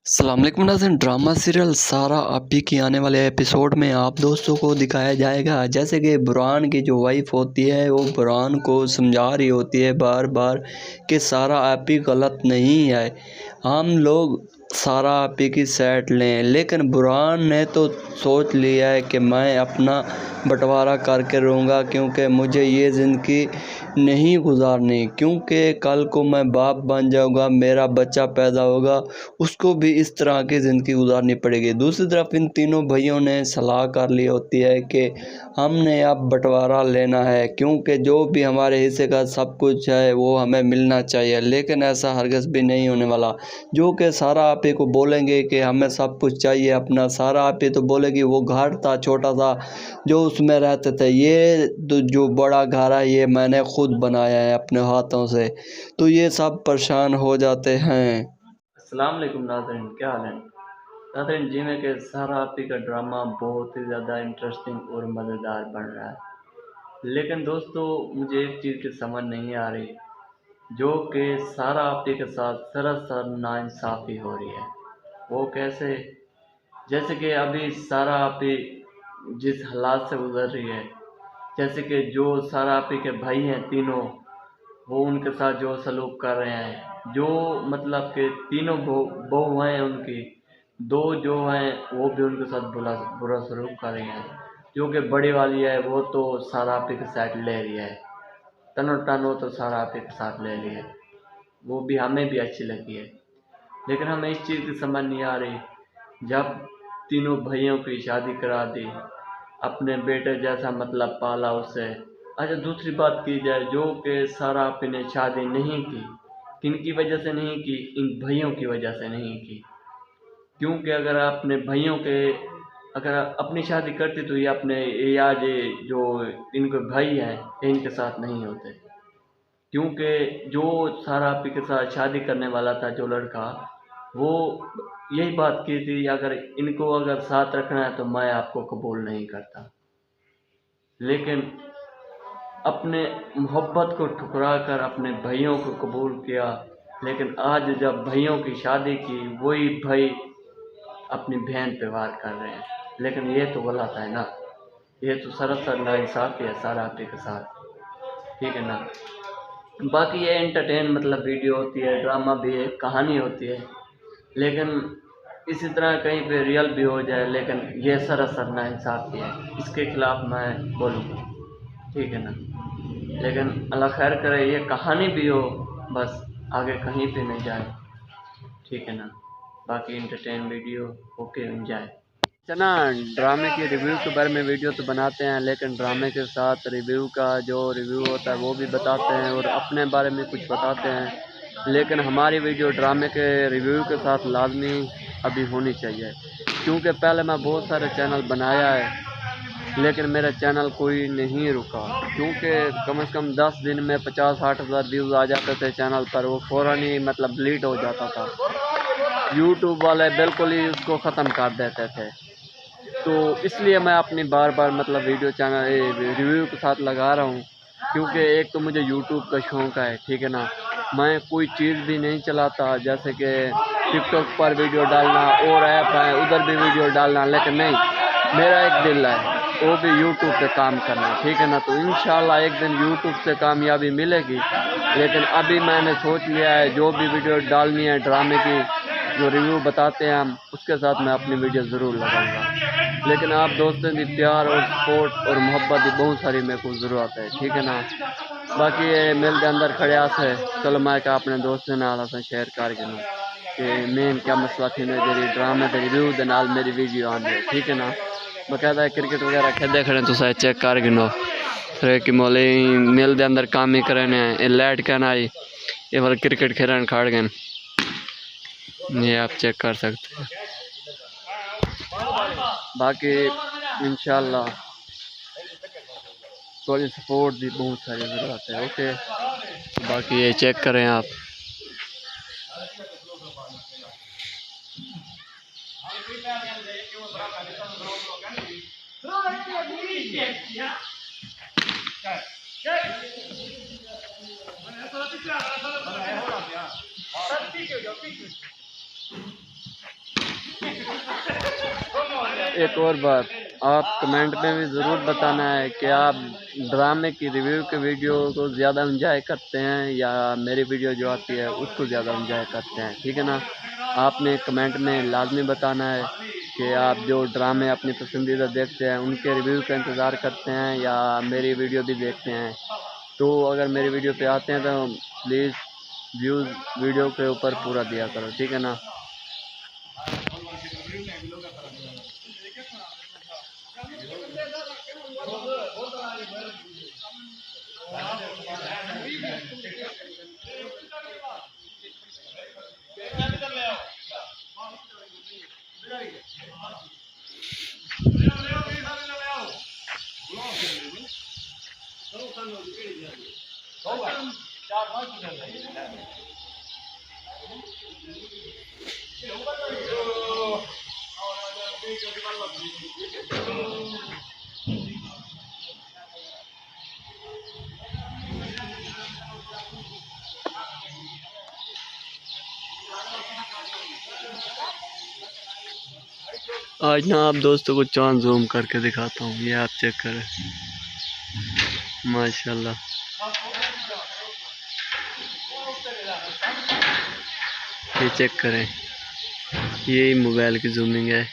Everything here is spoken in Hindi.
अस्सलाम वालेकुम नाज़रीन। ड्रामा सीरियल सारा आपी की आने वाले एपिसोड में आप दोस्तों को दिखाया जाएगा जैसे कि बुरहान की जो वाइफ होती है वो बुरहान को समझा रही होती है बार बार कि सारा आपी गलत नहीं है, हम लोग सारा आपी की साइड लें। लेकिन बुरहान ने तो सोच लिया है कि मैं अपना बंटवारा करके रहूँगा क्योंकि मुझे ये ज़िंदगी नहीं गुजारनी, क्योंकि कल को मैं बाप बन जाऊँगा, मेरा बच्चा पैदा होगा, उसको भी इस तरह की ज़िंदगी गुजारनी पड़ेगी। दूसरी तरफ इन तीनों भाइयों ने सलाह कर ली होती है कि हमने अब बंटवारा लेना है क्योंकि जो भी हमारे हिस्से का सब कुछ है वो हमें मिलना चाहिए। लेकिन ऐसा हरगिज़ भी नहीं होने वाला। जो कि सारा आपी को बोलेंगे कि हमें सब कुछ चाहिए अपना, सारा आपी तो बोलेगी वो घर था छोटा सा जो उसमें रहते थे, ये जो बड़ा घर है ये मैंने खुद बनाया है अपने हाथों से। तो ये सब परेशान हो जाते हैं। अस्सलाम वालेकुम नाज़रीन, क्या हाल है नाज़रीन। जी में के सारा आपी का ड्रामा बहुत ही ज़्यादा इंटरेस्टिंग और मज़ेदार बन रहा है। लेकिन दोस्तों मुझे एक चीज़ की समझ नहीं आ रही, जो कि सारा आपी के साथ सरासर नाइंसाफ़ी हो रही है। वो कैसे? जैसे कि अभी सारा आपी जिस हालात से गुजर रही है, जैसे कि जो सारा आपी के भाई हैं तीनों, वो उनके साथ जो सलूक कर रहे हैं, जो मतलब कि तीनों बहू हैं उनकी, दो जो हैं वो भी उनके साथ बुरा सलूक कर रही हैं। जो कि बड़ी वाली है वो तो सारा आपी के साथ ले रही है, तनो तनो तो सारा आपी के साथ ले रही है, वो भी हमें भी अच्छी लगी है। लेकिन हमें इस चीज़ की समझ नहीं आ रही, जब तीनों भाइयों की शादी करा दी, अपने बेटे जैसा मतलब पाला उससे। अच्छा दूसरी बात की जाए, जो कि सारा आपी ने शादी नहीं की, किन की वजह से नहीं की? इन भाइयों की वजह से नहीं की। क्योंकि अगर अपने भाइयों के अगर अपनी शादी करती तो ये अपने ये आज ये जो इनके भाई हैं इनके साथ नहीं होते। क्योंकि जो सारा आपी के साथ शादी करने वाला था जो लड़का, वो यही बात की थी अगर इनको अगर साथ रखना है तो मैं आपको कबूल नहीं करता। लेकिन अपने मोहब्बत को ठुकरा कर अपने भाइयों को कबूल किया। लेकिन आज जब भाइयों की शादी की, वही भाई अपनी बहन पे वार कर रहे हैं। लेकिन ये तो गलत है ना, ये तो सरासर नाइंसाफ़ी है सारा आपी के साथ, ठीक है ना। बाकी ये एंटरटेन मतलब वीडियो होती है, ड्रामा भी है, कहानी होती है, लेकिन इसी तरह कहीं पे रियल भी हो जाए, लेकिन ये सरासर नाइंसाफ़ी है, इसके खिलाफ मैं बोलूँगा, ठीक है ना। लेकिन अल्लाह खैर करे ये कहानी भी हो, बस आगे कहीं पे नहीं जाए, ठीक है ना। बाकी एंटरटेन वीडियो ओके एंजॉय। चना ड्रामे के रिव्यू के बारे में वीडियो तो बनाते हैं, लेकिन ड्रामे के साथ रिव्यू का जो रिव्यू होता है वो भी बताते हैं और अपने बारे में कुछ बताते हैं। लेकिन हमारी वीडियो ड्रामे के रिव्यू के साथ लाजमी अभी होनी चाहिए, क्योंकि पहले मैं बहुत सारे चैनल बनाया है लेकिन मेरा चैनल कोई नहीं रुका, क्योंकि कम से कम 10 दिन में 50-60 हज़ार व्यूज़ आ जाते थे चैनल पर, वो फ़ौरन ही मतलब डिलीट हो जाता था। यूट्यूब वाले बिल्कुल ही उसको ख़त्म कर देते थे। तो इसलिए मैं अपनी बार बार मतलब वीडियो चैनल रिव्यू के साथ लगा रहा हूँ, क्योंकि एक तो मुझे यूट्यूब का शौक़ है, ठीक है ना। मैं कोई चीज़ भी नहीं चलाता, जैसे कि टिकटॉक पर वीडियो डालना और ऐप है उधर भी वीडियो डालना, लेकिन नहीं, मेरा एक दिल है वो भी यूट्यूब पे काम करना, ठीक है ना। तो इंशाल्लाह एक दिन यूट्यूब से कामयाबी मिलेगी। लेकिन अभी मैंने सोच लिया है जो भी वीडियो डालनी है ड्रामे की, जो रिव्यू बताते हैं हम, उसके साथ मैं अपनी वीडियो ज़रूर लगाऊंगा। लेकिन आप दोस्तों की प्यार और सपोर्ट और मोहब्बत की बहुत सारी मेरे को ज़रूरत है, ठीक है ना। बाकी ये मेल के अंदर खड़े से चलो मैं क्या अपने दोस्तों नाल शेयर कर गिनूँ कि मेन क्या मसला थी मेरी ड्रामे के रिव्यू के नाल मेरी वीडियो आने, ठीक है ना। बकायदा क्रिकेट वगैरह खेलते खड़े तो शायद चेक कर गिनो फिर कि मोले मेल के अंदर काम ही करे लाइट कहना आई ये वाला क्रिकेट खेलने खड़ गए, ये आप चेक कर सकते हैं। बाकी इंशाल्लाह थोड़ी सपोर्ट की बहुत सारी ज़रूरत है, ओके। बाकी ये चेक करें आप। एक और बात, आप कमेंट में भी ज़रूर बताना है कि आप ड्रामे की रिव्यू के वीडियो को ज़्यादा एंजॉय करते हैं या मेरी वीडियो जो आती है उसको ज़्यादा एंजॉय करते हैं, ठीक है ना। आपने कमेंट में लाजमी बताना है कि आप जो ड्रामे अपनी पसंदीदा देखते हैं उनके रिव्यू का इंतज़ार करते हैं या मेरी वीडियो भी देखते हैं। तो अगर मेरी वीडियो पे आते हैं तो प्लीज़ व्यूज़ वीडियो के ऊपर पूरा दिया करो, ठीक है ना। आज ना आप दोस्तों को चांद जूम करके दिखाता हूँ, ये आप चेक करें माशाल्लाह। ये चेक करें, यही मोबाइल की जूमिंग है।